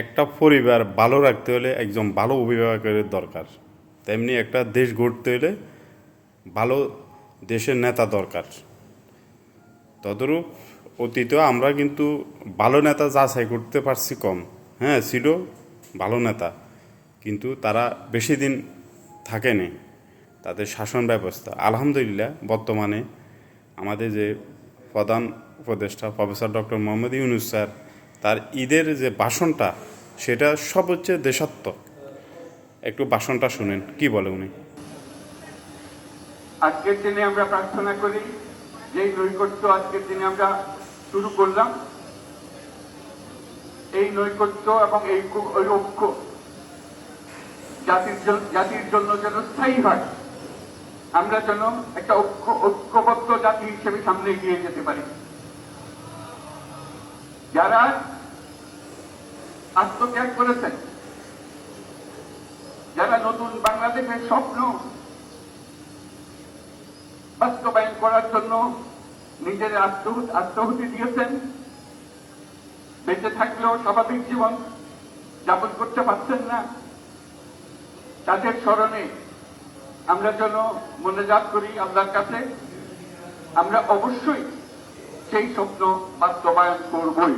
একটা পরিবার ভালো রাখতে হলে একজন ভালো অভিভাবকের দরকার, তেমনি একটা দেশ গড়তে হলে ভালো দেশের নেতা দরকার। তদরূপ অতীতে আমরা কিন্তু ভালো নেতা যাচাই করতে পারছি কম। হ্যাঁ, ছিল ভালো নেতা, কিন্তু তারা বেশি দিন থাকেনি। তাদের শাসন ব্যবস্থা আলহামদুলিল্লাহ বর্তমানে আমাদের যে প্রধান উপদেষ্টা professor doctor Mohammad Yunus sir, তার ঈদের যে ভাষণটা সেটা সব হচ্ছে দেশাত্মক। একটু ভাষণটা শুনেন কি বলে উনি। আজকের দিনে আমরা প্রার্থনা করি, যেই নৈকট্য আজকের দিনে আমরা শুরু করলাম, এই নৈকট্য এবং এই ঐক্য জাতির জন্য যেন স্থায়ী হয়, আমরা যেন একটা ঐক্যবদ্ধ জাতি হিসেবে সামনে এগিয়ে যেতে পারি। যারা আত্মত্যাগ করেছেন, যারা নতুন বাংলাদেশের স্বপ্ন বাস্তবায়ন করার জন্য নিজের আত্মাহুতি দিয়েছেন, বেঁচে থাকলেও স্বাভাবিক জীবন যাপন করতে পারছেন না, তাদের স্মরণে আমরা যেন মোনাজাত করি আল্লাহর কাছে। আমরা অবশ্যই সেই স্বপ্ন বাস্তবায়ন করবই।